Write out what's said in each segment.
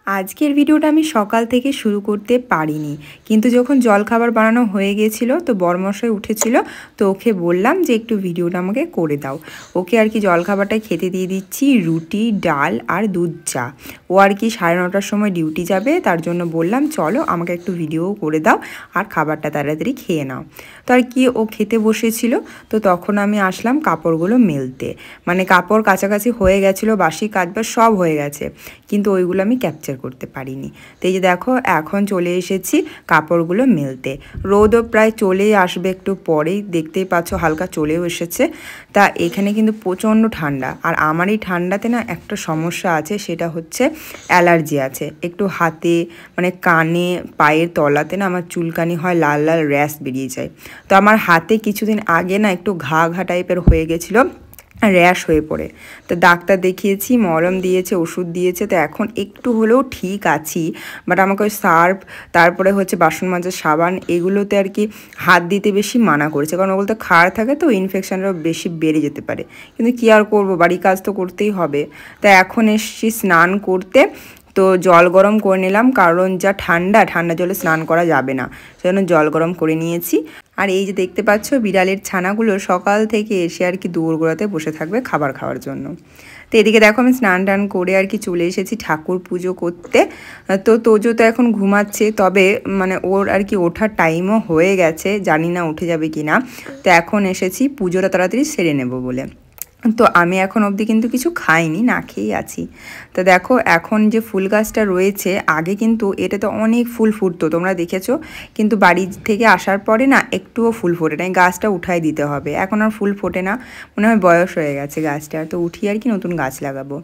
আজকের ভিডিওটা আমি সকাল থেকে শুরু করতে পারিনি, কিন্তু যখন জলখাবার বানানো হয়ে গেছিলো তো বরমশাই উঠেছিল, তো ওকে বললাম যে একটু ভিডিওটা আমাকে করে দাও। ওকে আর কি জলখাবারটা খেতে দিয়ে দিচ্ছি, রুটি, ডাল আর দুধ চা। ও আর কি 9:30টার সময় ডিউটি যাবে, তার জন্য বললাম চলো আমাকে একটু ভিডিও করে দাও আর খাবারটা তাড়াতাড়ি খেয়ে নাও। তো আর কি ও খেতে বসেছিল, তো তখন আমি আসলাম কাপড়গুলো মেলতে। মানে কাপড় কাছাকাছি হয়ে গেছিলো, বাসি কাচবার সব হয়ে গেছে, কিন্তু ওইগুলো আমি ক্যাপচার করতে পারিনি। তো এই যে দেখো এখন চলে এসেছি কাপড়গুলো মেলতে। রোদও প্রায় চলেই আসবে একটু পরেই, দেখতেই পাচ্ছ হালকা চলেও এসেছে। তা এখানে কিন্তু প্রচণ্ড ঠান্ডা, আর আমার এই ঠান্ডাতে না একটা সমস্যা আছে, সেটা হচ্ছে অ্যালার্জি আছে একটু হাতে, মানে কানে, পায়ের তলাতে না আমার চুলকানি হয়, লাল লাল র্যাশ বেরিয়ে যায়। তো আমার হাতে কিছুদিন আগে না একটু ঘা ঘা টাইপের হয়ে গেছিলো, র্যাশ হয়ে পড়ে। তো ডাক্তার দেখিয়েছি, মলম দিয়েছে, ওষুধ দিয়েছে, তো এখন একটু হলেও ঠিক আছি। বাট আমাকে ওই সার্ফ, তারপরে হচ্ছে বাসন মাজার সাবান, এগুলোতে আর কি হাত দিতে বেশি মানা করেছে, কারণ ওগুলো তো খাড় থাকে, তো ইনফেকশানটাও বেশি বেড়ে যেতে পারে। কিন্তু কী আর করবো, বাড়ির কাজ তো করতেই হবে। তা এখন এসছি স্নান করতে, তো জল গরম করে নিলাম, কারণ যা ঠান্ডা, ঠান্ডা জলে স্নান করা যাবে না, সেজন্য জল গরম করে নিয়েছি। আর এই যে দেখতে পাচ্ছ বিড়ালের ছানাগুলো সকাল থেকে এসে আর কি দৌড়গোড়াতে বসে থাকবে খাবার খাওয়ার জন্য। তো এদিকে দেখো আমি স্নান টান করে আর কি চলে এসেছি ঠাকুর পুজো করতে। তো তোজো তো এখন ঘুমাচ্ছে, তবে মানে ওর আর কি ওঠার টাইমও হয়ে গেছে, জানি না উঠে যাবে কি না। তো এখন এসেছি পুজোটা তাড়াতাড়ি সেরে নেব বলে। তো আমি এখন অবধি কিন্তু কিছু খাইনি, না খেয়েই আছি। তো দেখো এখন যে ফুল গাছটা রয়েছে, আগে কিন্তু এটাতে অনেক ফুল ফুটতো, তোমরা দেখেছো, কিন্তু বাড়ি থেকে আসার পরে না একটুও ফুল ফোটে না, এই গাছটা উঠাই দিতে হবে। এখন আর ফুল ফোটে না, মনে হয় বয়স হয়ে গেছে গাছটা, তো উঠিয়ে আর কি নতুন গাছ লাগাবো।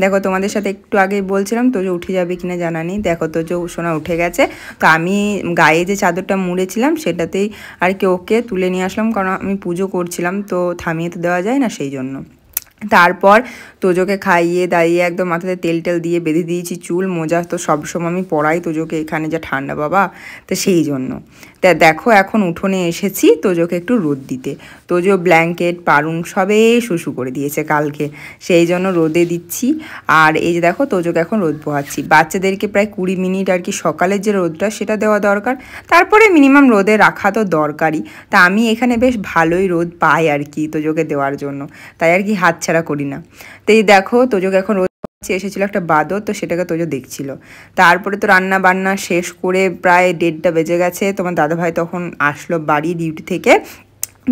দেখো তোমাদের সাথে একটু আগে বলছিলাম তোজো উঠে যাবে কিনা জানা নেই, দেখো তোজো সোনা উঠে গেছে। তো আমি গায়ে যে চাদরটা মুড়েছিলাম সেটাতেই আর কি ওকে তুলে নিয়ে আসলাম, কারণ আমি পুজো করছিলাম, তো থামিয়ে তো দেওয়া যায় না, সেই জন্য। তারপর তোজোকে খাইয়ে দাইয়ে একদম মাথাতে তেল টেল দিয়ে বেঁধে দিয়েছি চুল, মোজা তো সবসময় আমি পরাই তোজোকে, এখানে যা ঠান্ডা বাবা, তো সেই জন্য। তা দেখো এখন উঠোনে এসেছি তোজোকে একটু রোদ দিতে। তোজো ব্ল্যাঙ্কেট পারুন সবে শুশু করে দিয়েছে কালকে, সেই জন্য রোদে দিচ্ছি। আর এই যে দেখো তোজোকে এখন রোদ পোহাচ্ছি। বাচ্চাদেরকে প্রায় 20 মিনিট আর কি সকালের যে রোদটা সেটা দেওয়া দরকার, তারপরে মিনিমাম রোদে রাখা তো দরকারই। তা আমি এখানে বেশ ভালোই রোদ পাই আর কি তোজোকে দেওয়ার জন্য, তাই আর কি হাতছাড়া করি না। তো এই দেখো তোজোকে এখন রোদ এসেছিলো একটা বাদর, তো সেটাকে তোজো দেখছিল। তারপরে তো রান্না বান্না শেষ করে প্রায় 1:30টা বেজে গেছে, তোমার দাদাভাই তখন আসলো বাড়ি ডিউটি থেকে।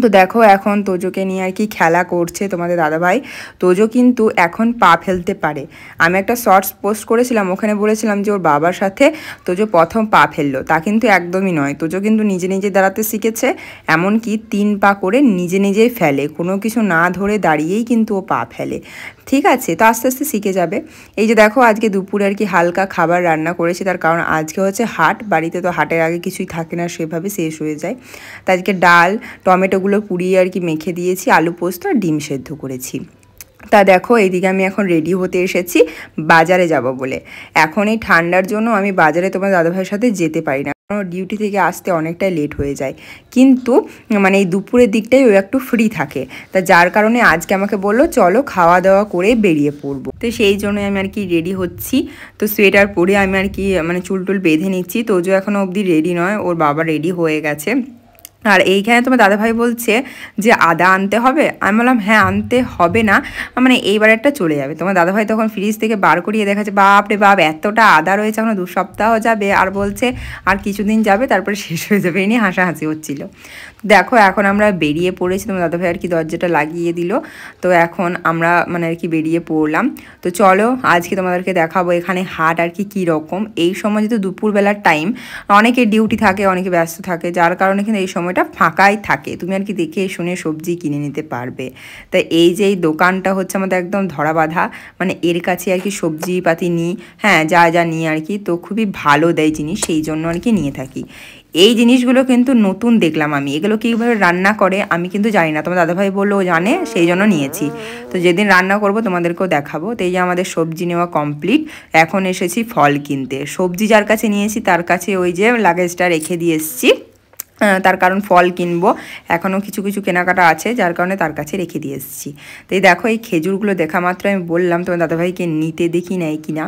তো দেখো এখন তোজোকে নিয়ে আর কি খেলা করছে তোমাদের দাদাভাই। তোজো কিন্তু এখন পা ফেলতে পারে। আমি একটা শর্টস পোস্ট করেছিলাম, ওখানে বলেছিলাম যে ওর বাবার সাথে তোজো প্রথম পা ফেললো, তা কিন্তু একদমই নয়। তোজো কিন্তু নিজে নিজে দাঁড়াতে শিখেছে, এমনকি 3 পা করে নিজে নিজেই ফেলে, কোনো কিছু না ধরে দাঁড়িয়েই কিন্তু ও পা ফেলে। ঠিক আছে, তো আস্তে আস্তে শিখে যাবে। এই যে দেখো আজকে দুপুরে আর কি হালকা খাবার রান্না করেছি, তার কারণ আজকে হচ্ছে হাট, বাড়িতে তো হাটের আগে কিছুই থাকে না, সেভাবে শেষ হয়ে যায়। তো আজকে ডাল, টমেটোগুলো পুড়িয়ে আর কি মেখে দিয়েছি, আলু পোস্ত আর ডিম সেদ্ধ করেছি। তা দেখো এইদিকে আমি এখন রেডি হতে এসেছি বাজারে যাব বলে। এখন এই ঠান্ডার জন্য আমি বাজারে তোমার দাদাভাইয়ের সাথে যেতে পারি না, কারণ ডিউটি থেকে আসতে অনেকটাই লেট হয়ে যায়। কিন্তু মানে এই দুপুরের দিকটাই ও একটু ফ্রি থাকে, তা যার কারণে আজকে আমাকে বললো চলো খাওয়া দাওয়া করে বেরিয়ে পড়বো। তো সেই জন্যই আমি আর কি রেডি হচ্ছি। তো সোয়েটার পরে আমি আর কি মানে চুল টুল বেঁধে নিচ্ছি। তোজো এখনও অবধি রেডি নয়, ওর বাবা রেডি হয়ে গেছে। আর এইখানে তোমার দাদাভাই বলছে যে আদা আনতে হবে, আমি বললাম হ্যাঁ আনতে হবে না, মানে এইবারেরটা চলে যাবে। তোমার দাদাভাই তখন ফ্রিজ থেকে বার করিয়ে দেখাচ্ছে, বাপ রে বাপ এতটা আদা রয়েছে, এখনো 2 সপ্তাহ যাবে, আর বলছে আর কিছুদিন যাবে তারপরে শেষ হয়ে যাবে, এই নিয়ে হাসাহাসি হচ্ছিল। দেখো এখন আমরা বেরিয়ে পড়েছি, তোমার দাদাভাই আর কি দরজাটা লাগিয়ে দিল। তো এখন আমরা মানে আর কি বেরিয়ে পড়লাম। তো চলো আজকে তোমাদেরকে দেখাবো এখানে হাট আর কি কীরকম। এই সময় যেহেতু দুপুরবেলার টাইম, অনেকে ডিউটি থাকে, অনেকে ব্যস্ত থাকে, যার কারণে কিন্তু এই সময়টা ফাঁকাই থাকে, তুমি আর কি দেখে শুনে সবজি কিনে নিতে পারবে। তা এই যে এই দোকানটা হচ্ছে আমাদের একদম ধরা বাঁধা, মানে এর কাছে আর কি সবজিপাতি নিই, হ্যাঁ যা যা নিই আর কি, তো খুবই ভালো দেয় জিনিস, সেই জন্য আর কি নিয়ে থাকি। এই জিনিসগুলো কিন্তু নতুন দেখলাম আমি, এগুলো কীভাবে রান্না করে আমি কিন্তু জানি না, তোমার দাদাভাই বললো ও জানে, সেই জন্য নিয়েছি। তো যেদিন রান্না করব তোমাদেরকেও দেখাবো। তো এই যে আমাদের সবজি নেওয়া কমপ্লিট, এখন এসেছি ফল কিনতে। সবজি যার কাছে নিয়েছি তার কাছে ওই যে লাগেজটা রেখে দিয়ে এসেছি। তার কারণ ফল কিনবো, এখনও কিছু কিছু কেনাকাটা আছে, যার কারণে তার কাছে রেখে দিয়ে এসেছি। তো এই দেখো এই খেজুরগুলো দেখা মাত্র আমি বললাম তোমার দাদাভাইকে নিতে, দেখি নেয় কিনা।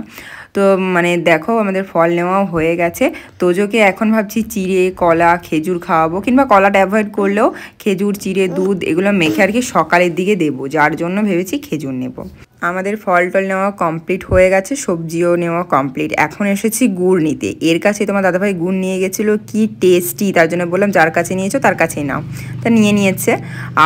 তো মানে দেখো আমাদের ফল নেওয়াও হয়ে গেছে। তোজোকে এখন ভাবছি চিড়ে, কলা, খেজুর খাওয়াবো, কিংবা কলাটা অ্যাভয়েড করলেও খেজুর, চিড়ে, দুধ এগুলো মেখে আর কি সকালের দিকে দেবো, যার জন্য ভেবেছি খেজুর নেব। আমাদের ফল টল নেওয়া কমপ্লিট হয়ে গেছে, সবজিও নেওয়া কমপ্লিট। এখন এসেছি গুড় নিতে। এর কাছে তোমার দাদাভাই গুড় নিয়ে গেছিলো, কি টেস্টি, তার জন্য বললাম যার কাছে নিয়েছো তার কাছেই নাও। তা নিয়ে নিয়েছে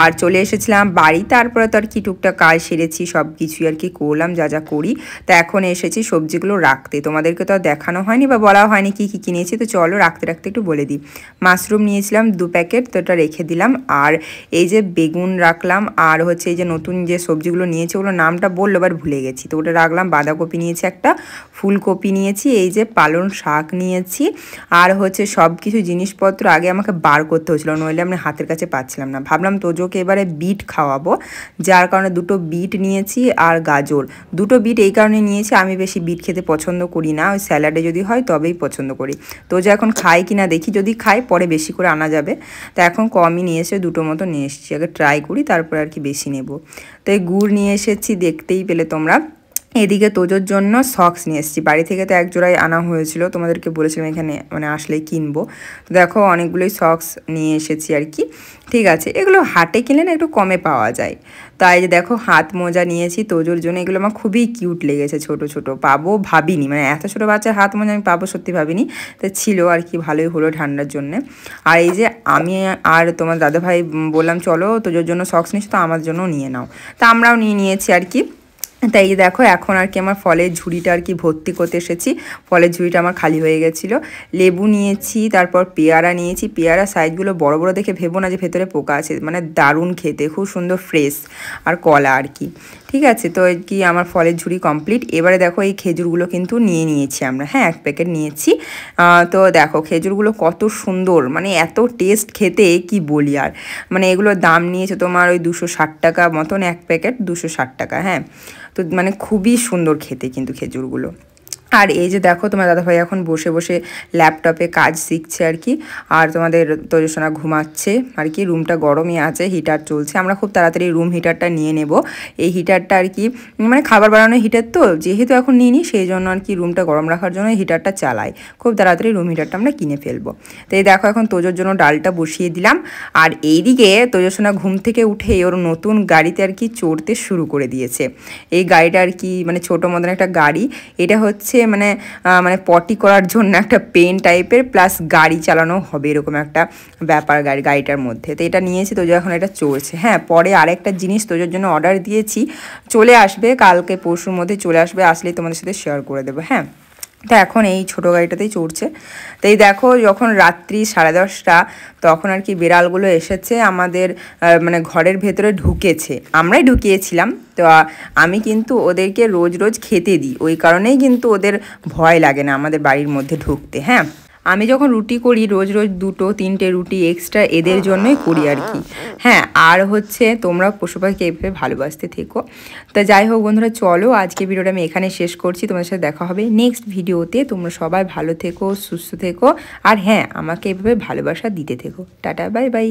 আর চলে এসেছিলাম বাড়ি। তারপরে তো আর কি টুকটাক কাজ সেরেছি, সব কিছুই আর কি করলাম যা যা করি। তা এখন এসেছি সবজিগুলো রাখতে, তোমাদেরকে তো আর দেখানো হয়নি বা বলা হয়নি কী কী কিনেছি। তো চলো রাখতে রাখতে একটু বলে দিই। মাশরুম নিয়েছিলাম 2 প্যাকেট, তো এটা রেখে দিলাম। আর এই যে বেগুন রাখলাম, আর হচ্ছে এই যে নতুন যে সবজিগুলো নিয়েছি ওগুলো নামটা বললো এবার ভুলে গেছি, তো ওটা রাখলাম। বাঁধাকপি নিয়েছি একটা, ফুলকপি নিয়েছি, এই যে পালং শাক নিয়েছি। আর হচ্ছে সব কিছু জিনিসপত্র আগে আমাকে বার করতে হচ্ছিলো, নইলে আমি হাতের কাছে পাচ্ছিলাম না। ভাবলাম তোজোকে এবারে বিট খাওয়াবো, যার কারণে 2টো বিট নিয়েছি আর গাজর। 2টো বিট এই কারণে নিয়েছি, আমি বেশি বিট খেতে পছন্দ করি না, ওই স্যালাডে যদি হয় তবেই পছন্দ করি। তোজো এখন খাই কিনা দেখি, যদি খাই পরে বেশি করে আনা যাবে। তো এখন কমই নিয়ে এসে 2টো মতো নিয়ে এসেছি, আগে ট্রাই করি তারপর আর কি বেশি নেব। তো এই গুড় নিয়ে এসেছি, দেখতেই পেলে তোমরা। এদিকে তোজোর জন্য সক্স নিয়ে এসেছি, বাড়ি থেকে তো এক জোড়াই আনা হয়েছিল, তোমাদেরকে বলেছিলাম এখানে মানে আসলেই কিনবো। তো দেখো অনেকগুলোই সক্স নিয়ে এসেছি আর কি। ঠিক আছে, এগুলো হাটে কিনলে না একটু কমে পাওয়া যায়। তাই যে দেখো হাত মোজা নিয়েছি তোজোর জন্য, এগুলো আমার খুবই কিউট লেগেছে, ছোট ছোট পাবো ভাবিনি, মানে এত ছোটো বাচ্চার হাত মোজা আমি পাবো সত্যি ভাবিনি। তো ছিল আর কি, ভালোই হলো ঠান্ডার জন্যে। আর এই যে আমি আর তোমার দাদাভাই বললাম চলো তোজোর জন্য সক্স নিচ্ছি, তো আমার জন্য নিয়ে নাও। তা আমরাও নিয়ে নিয়েছি আর কি। তাই দেখো এখন আর কি আমার ফলের ঝুড়িটা আর কি ভর্তি করতে এসেছি। ফলের ঝুড়িটা আমার খালি হয়ে গেছিলো। লেবু নিয়েছি, তারপর পেয়ারা নিয়েছি। পেয়ারা সাইজগুলো বড় বড় দেখে ভেবো না যে ভেতরে পোকা আছে, মানে দারুণ খেতে, খুব সুন্দর ফ্রেশ। আর কলা আর কি। ঠিক আছে, তো এই কি আমার ফলের ঝুড়ি কমপ্লিট। এবারে দেখো এই খেজুরগুলো কিন্তু নিয়ে নিয়েছি আমরা, হ্যাঁ 1 প্যাকেট নিয়েছি। তো দেখো খেজুরগুলো কত সুন্দর, মানে এত টেস্ট খেতে কি বলি আর। মানে এগুলোর দাম নিয়েছে তোমার ওই 260 টাকা মতন, 1 প্যাকেট 260 টাকা, হ্যাঁ। তো মানে খুবই সুন্দর খেতে কিন্তু খেজুরগুলো। আর এই যে দেখো তোমার দাদাভাই এখন বসে বসে ল্যাপটপে কাজ শিখছে আর কি। আর তোমাদের তোজসোনা ঘুমাচ্ছে আর কি, রুমটা গরমই আছে, হিটার চলছে। আমরা খুব তাড়াতাড়ি রুম হিটারটা নিয়ে নেব। এই হিটারটা আর কি মানে খাবার বানানোর হিটার, তো যেহেতু এখন নিইনি সেই জন্য আর কি রুমটা গরম রাখার জন্য হিটারটা চালাই। খুব তাড়াতাড়ি রুম হিটারটা আমরা কিনে ফেলবো। তো এই দেখো এখন তোজোর জন্য ডালটা বসিয়ে দিলাম। আর এইদিকে তোজসোনা ঘুম থেকে উঠে ওর নতুন গাড়িতে আর কি চড়তে শুরু করে দিয়েছে। এই গাড়িটা আর কি মানে ছোটো মতন একটা গাড়ি, এটা হচ্ছে মানে মানে পটি করার জন্য একটা পেন টাইপের, প্লাস গাড়ি চালানো হবে এরকম একটা ব্যাপার গাড়িটার মধ্যে। তো এটা নিয়েছি, তোজো এখন এটা চলছে। হ্যাঁ পরে আরেকটা জিনিস তোজোর জন্য অর্ডার দিয়েছি, চলে আসবে কালকে পরশুর মধ্যে চলে আসবে, আসলেই তোমাদের সাথে শেয়ার করে দেবো, হ্যাঁ। তো এখন এই ছোটো গাড়িটাতেই চড়ছে। তো এই দেখো যখন রাত্রি 10:30 তখন আর কি বিড়ালগুলো এসেছে আমাদের মানে ঘরের ভেতরে ঢুকেছে, আমরাই ঢুকিয়েছিলাম। তো আমি কিন্তু ওদেরকে রোজ রোজ খেতে দিই, ওই কারণেই কিন্তু ওদের ভয় লাগে না আমাদের বাড়ির মধ্যে ঢুকতে, হ্যাঁ। আমি যখন রুটি করি রোজ রোজ 2-3টে রুটি এক্সট্রা এদের জন্যই করি আর কি, হ্যাঁ। আর হচ্ছে তোমরা পশু পাখিকে এভাবে ভালোবাসতে থেকো। তা যাই হোক বন্ধুরা, চলো আজকে ভিডিওটা আমি এখানে শেষ করছি, তোমাদের সাথে দেখা হবে নেক্সট ভিডিওতে। তোমরা সবাই ভালো থেকো, সুস্থ থেকো, আর হ্যাঁ আমাকে এভাবে ভালোবাসা দিতে থেকো। Tata, bye bye.